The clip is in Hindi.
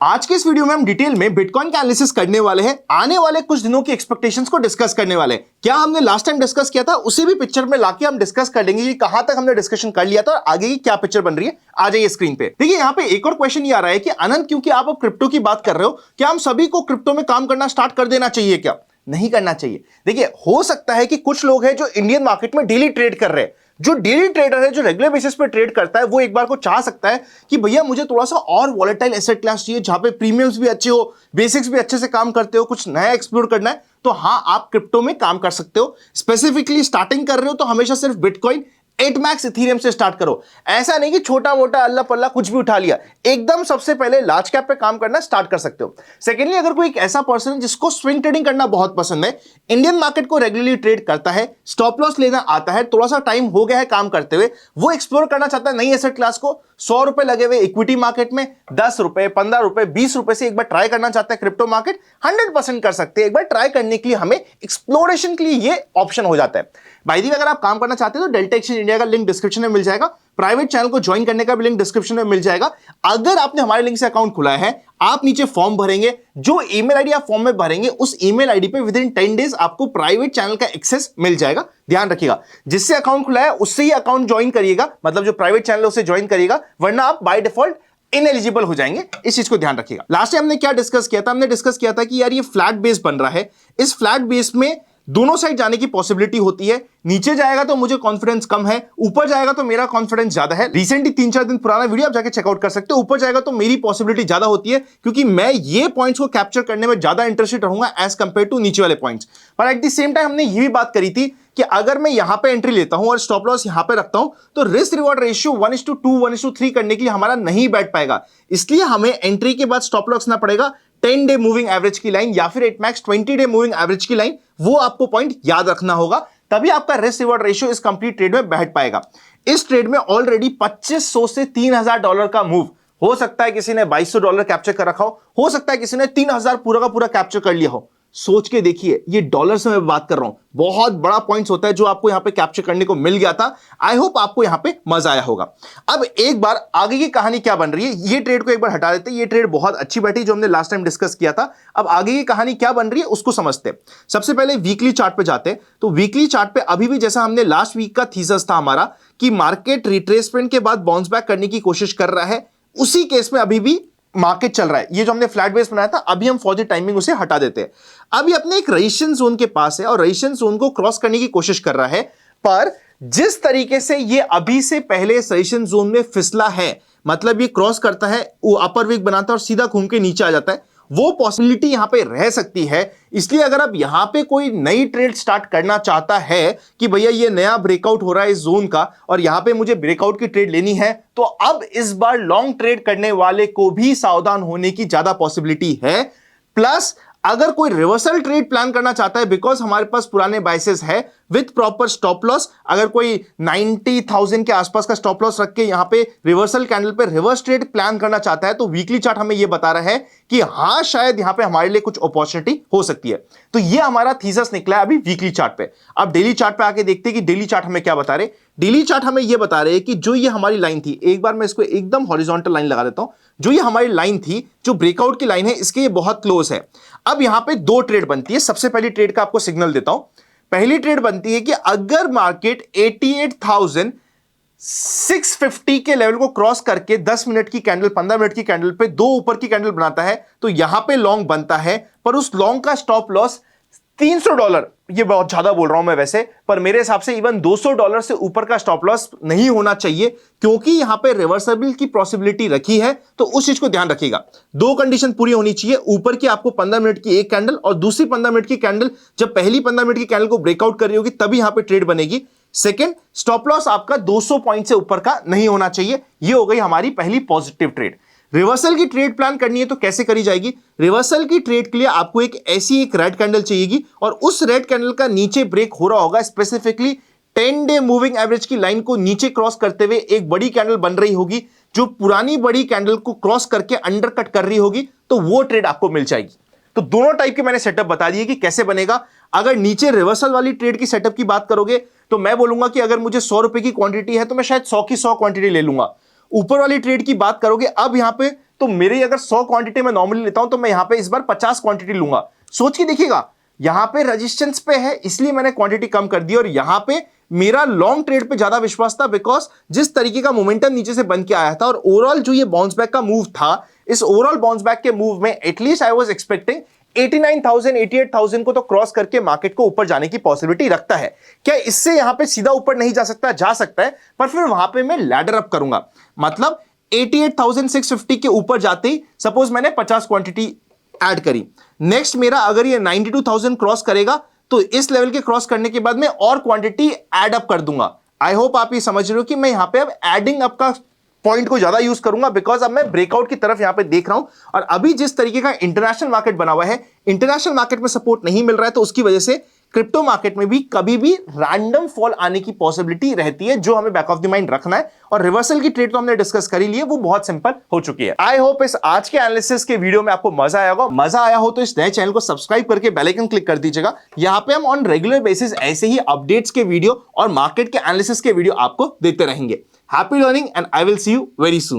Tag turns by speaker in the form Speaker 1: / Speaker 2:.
Speaker 1: आज के इस वीडियो में हम डिटेल में बिटकॉइन का एनालिसिस करने वाले हैं। आने वाले कुछ दिनों की एक्सपेक्टेशंस को डिस्कस करने वाले हैं। क्या हमने लास्ट टाइम डिस्कस किया था उसी भी पिक्चर में लाके हम डिस्कस कर लेंगे कि कहां तक हमने डिस्कशन कर लिया था और आगे की क्या पिक्चर बन रही है। आ जाइए स्क्रीन पे। देखिए यहां पे एक और क्वेश्चन ये आ रहा है कि अनंत, क्योंकि आप अब क्रिप्टो की बात कर रहे हो, क्या हम सभी को क्रिप्टो में काम करना स्टार्ट कर देना चाहिए? क्या नहीं करना चाहिए? देखिए हो सकता है कि कुछ लोग हैं जो इंडियन मार्केट में डेली ट्रेड कर रहे हैं। जो डेली ट्रेडर है, जो रेगुलर बेसिस पे ट्रेड करता है, वो एक बार को चाह सकता है कि भैया मुझे थोड़ा सा और वॉलेटाइल एसेट क्लास चाहिए जहां पे प्रीमियम्स भी अच्छे हो, बेसिक्स भी अच्छे से काम करते हो, कुछ नया एक्सप्लोर करना है, तो हां आप क्रिप्टो में काम कर सकते हो। स्पेसिफिकली स्टार्टिंग कर रहे हो तो हमेशा सिर्फ बिटकॉइन 8 मैक्स इथेरियम से स्टार्ट करो। ऐसा नहीं कि छोटा मोटा अल्लाह पल्ला कुछ भी उठा लिया, एकदम सबसे पहले लार्ज कैप पे काम करना स्टार्ट कर सकते हो। सेकेंडली, अगर कोई एक ऐसा पर्सन है जिसको स्विंग ट्रेडिंग करना बहुत पसंद है, इंडियन मार्केट को रेगुलरली ट्रेड करता है, स्टॉप लॉस लेना आता है, थोड़ा सा टाइम हो गया है काम करते हुए, वो एक्सप्लोर करना चाहता है नई एसेट क्लास को, 100 रुपए लगे हुए इक्विटी मार्केट में, 10 रुपए, 15 रुपए, 20 रुपए से एक बार ट्राई करना चाहता है क्रिप्टो मार्केट, 100% कर सकते हैं। एक बार ट्राई करने के लिए हमें एक्सप्लोरेशन के लिए ये ऑप्शन हो जाता है। बाय द वे, अगर आप काम करना चाहते हो तो डेल्टा एक्सचेंज इंडिया का लिंक डिस्क्रिप्शन में मिल जाएगा, प्राइवेट चैनल को ज्वाइन करने का भी लिंक डिस्क्रिप्शन में मिल जाएगा। अगर आपने हमारे लिंक से अकाउंट खुलाया है, आप नीचे फॉर्म भरेंगे, जो ईमेल आईडी आप फॉर्म में भरेंगे उस ईमेल आईडी पे विद इन 10 डेज आपको प्राइवेट चैनल का एक्सेस मिल जाएगा। ध्यान रखिएगा, जिससे अकाउंट खुलाया है उससे ही अकाउंट ज्वाइन करिएगा, मतलब जो प्राइवेट चैनल है उसे ज्वाइन करिएगा, वरना आप बाय डिफॉल्ट इनएलिजिबल हो जाएंगे। इस चीज को ध्यान रखिएगा। लास्ट टाइम हमने क्या डिस्कस किया था? हमने डिस्कस किया था कि यार ये फ्लैट बेस बन रहा है, इस फ्लैट बेस में दोनों साइड जाने की पॉसिबिलिटी होती है। नीचे जाएगा तो मुझे कॉन्फिडेंस कम है, ऊपर जाएगा तो मेरा कॉन्फिडेंस ज्यादा है। रिसेंटली 3-4 दिन पुराना वीडियो आप जाके चेकआउट कर सकते हो। ऊपर जाएगा तो मेरी पॉसिबिलिटी ज्यादा होती है, क्योंकि मैं ये पॉइंट्स को कैप्चर करने में ज्यादा इंटरेस्टेड रहूंगा एज कंपेयर टू नीचे वाले पॉइंट्स। पर एट द सेम टाइम हमने ये भी बात करी थी कि अगर मैं यहां पे एंट्री लेता हूं और स्टॉप लॉस यहां पे रखता हूं तो रिस्क रिवॉर्ड रेशियो 1:2, 1:3 करने के लिए हमारा नहीं बैठ पाएगा। इसलिए हमें एंट्री के बाद स्टॉप लॉस ना पड़ेगा 10 डे मूविंग एवरेज की लाइन या फिर 8 मैक्स 20 डे मूविंग एवरेज की लाइन, वो आपको पॉइंट याद रखना होगा, तभी आपका रिस्क रिवॉर्ड रेशियो इस कंप्लीट ट्रेड में बैठ पाएगा। इस ट्रेड में ऑलरेडी $2500 से $3000 का मूव हो सकता है। किसी ने $2200 कैप्चर कर रखा हो सकता है किसी ने 3000 पूरा का पूरा कैप्चर कर लिया हो। सोच के देखिए, ये डॉलर से मैं बात कर रहा हूं, बहुत बड़ा पॉइंट्स होता है जो आपको यहां पे कैप्चर करने को मिल गया था। आई होप आपको यहां पे मजा आया होगा। अब एक बार आगे की कहानी क्या बन रही है, ये ट्रेड को एक बार हटा देते हैं। ये ट्रेड बहुत अच्छी बैठी जो हमने लास्ट टाइम डिस्कस किया था। अब आगे की कहानी क्या बन रही है उसको समझते हैं। सबसे पहले वीकली चार्ट पे जाते हैं। तो वीकली चार्ट पे अभी भी जैसा हमने लास्ट वीक का थीसिस था हमारा कि मार्केट रिट्रेसमेंट के बाद बाउंस बैक करने की कोशिश कर रहा है, उसी केस में अभी भी मार्केट चल रहा है। ये जो हमने फ्लैट बेस बनाया था, अभी हम फॉर द टाइमिंग उसे हटा देते हैं। अभी अपने एक रेजिस्टेंस जोन के पास है और रेजिस्टेंस जोन को क्रॉस करने की कोशिश कर रहा है, पर जिस तरीके से ये अभी से पहले रेजिस्टेंस जोन में फिसला है, मतलब ये क्रॉस करता है, वो अपर वीक बनाता है और सीधा घूम के नीचे आ जाता है, वो पॉसिबिलिटी यहां पे रह सकती है। इसलिए अगर आप यहां पे कोई नई ट्रेड स्टार्ट करना चाहता है कि भैया ये नया ब्रेकआउट हो रहा है इस जोन का और यहां पे मुझे ब्रेकआउट की ट्रेड लेनी है, तो अब इस बार लॉन्ग ट्रेड करने वाले को भी सावधान होने की ज्यादा पॉसिबिलिटी है। प्लस अगर कोई रिवर्सल ट्रेड प्लान करना चाहता है, बिकॉज हमारे पास पुराने बाइसेस है विथ प्रॉपर स्टॉप लॉस, अगर कोई 90,000 के आसपास का स्टॉप लॉस रख के यहां पे रिवर्सल कैंडल पे रिवर्स ट्रेड प्लान करना चाहता है, तो वीकली चार्ट हमें यह बता रहा है कि हां शायद यहां पे हमारे लिए कुछ अपॉर्चुनिटी हो सकती है। तो यह हमारा थीसिस निकला है अभी वीकली चार्ट पे। अब डेली चार्ट पे आके देखते हैं कि डेली चार्ट हमें क्या बता रहे। डेली चार्ट हमें यह बता रहे हैं कि जो ये हमारी लाइन थी, एक बार मैं इसको एकदम हॉरिजॉन्टल लाइन लगा देता हूं, जो ये हमारी लाइन थी, जो ब्रेकआउट की लाइन है, इसके ये बहुत क्लोज है। अब यहां पे दो ट्रेड बनती है। सबसे पहली ट्रेड का आपको सिग्नल देता हूं। पहली ट्रेड बनती है कि अगर मार्केट 88,650 के लेवल को क्रॉस करके 10 मिनट की कैंडल, 15 मिनट की कैंडल पे दो ऊपर की कैंडल बनाता है, तो यहां पे लॉन्ग बनता है, पर उस लॉन्ग का स्टॉप लॉस $300, ये बहुत ज्यादा बोल रहा हूं मैं वैसे, पर मेरे हिसाब से इवन $200 से ऊपर का स्टॉप लॉस नहीं होना चाहिए, क्योंकि यहां पे रिवर्सिबल की पॉसिबिलिटी रखी है। तो उस चीज को ध्यान रखिएगा। दो कंडीशन पूरी होनी चाहिए, ऊपर की आपको 15 मिनट की एक कैंडल और दूसरी 15 मिनट की कैंडल जब पहली 15 मिनट की कैंडल को ब्रेकआउट कर रही होगी तभी यहां पे ट्रेड बनेगी। सेकंड, स्टॉप लॉस आपका 200 पॉइंट से ऊपर का नहीं होना चाहिए। ये हो गई हमारी पहली पॉजिटिव ट्रेड। रिवर्सल की ट्रेड प्लान करनी है तो कैसे करी जाएगी? रिवर्सल की ट्रेड के लिए आपको एक ऐसी एक रेड कैंडल चाहिएगी और उस रेड कैंडल का नीचे ब्रेक हो रहा होगा, स्पेसिफिकली 10 डे मूविंग एवरेज की लाइन को नीचे क्रॉस करते हुए एक बड़ी कैंडल बन रही होगी जो पुरानी बड़ी कैंडल को क्रॉस करके अंडरकट कर रही होगी, तो वो ट्रेड आपको मिल जाएगी। तो दोनों टाइप के मैंने सेटअप बता दिए कि कैसे बनेगा। अगर नीचे रिवर्सल वाली ट्रेड की सेटअप की बात करोगे तो मैं बोलूंगा कि अगर मुझे 100 रुपए की क्वांटिटी है तो मैं शायद 100 की 100 क्वांटिटी ले लूंगा। ऊपर वाली ट्रेड की बात करोगे, अब यहां पे तो मेरी अगर 100 क्वांटिटी में नॉर्मली लेता हूं तो मैं यहां पे इस बार 50 क्वांटिटी लूंगा। सोच के देखिएगा, यहां पे रेजिस्टेंस पे है इसलिए मैंने क्वांटिटी कम कर दी, और यहां पे मेरा लॉन्ग ट्रेड पे ज्यादा विश्वास था, बिकॉज जिस तरीके का मोमेंटम नीचे से बन के आया था और ओवरऑल जो ये बाउंस बैक का मूव था, इस ओवरऑल बाउंस बैक के मूव में एटलीस्ट आई वाज एक्सपेक्टिंग 89,000 88,000 को तो क्रॉस करके मार्केट को ऊपर जाने की पॉसिबिलिटी रखता है। क्या इससे यहां पे सीधा ऊपर नहीं जा सकता? जा सकता है, पर फिर वहां पे मैं लैडर अप करूंगा। मतलब 88,650 के ऊपर जाते ही सपोज मैंने 50 क्वांटिटी ऐड करी, नेक्स्ट मेरा अगर ये 92,000 क्रॉस करेगा तो इस लेवल के क्रॉस करने के बाद मैं और क्वांटिटी ऐड अप कर दूंगा। आई होप आप ये समझ रहे हो कि मैं यहां पे अब एडिंग अप का पॉइंट को ज्यादा यूज करूंगा, बिकॉज अब मैं ब्रेकआउट की तरफ यहां पे देख रहा हूं, और अभी जिस तरीके का इंटरनेशनल मार्केट बना हुआ है, इंटरनेशनल मार्केट में सपोर्ट नहीं मिल रहा है, तो उसकी वजह से क्रिप्टो मार्केट में भी कभी भी रैंडम फॉल आने की पॉसिबिलिटी रहती है, जो हमें बैक ऑफ द माइंड रखना है। और रिवर्सल की ट्रेड तो हमने डिस्कस करी ली है, वो बहुत सिंपल हो चुकी है। आई होप इस आज के एनालिसिस के वीडियो में आपको मजा आया होगा। मजा आया हो तो इस नए चैनल को सब्सक्राइब करके बेल आइकन क्लिक कर दीजिएगा। यहां पे हम ऑन रेगुलर बेसिस ऐसे ही अपडेट्स के वीडियो और मार्केट के एनालिसिस के वीडियो आपको देते रहेंगे। Happy learning and I will see you very soon.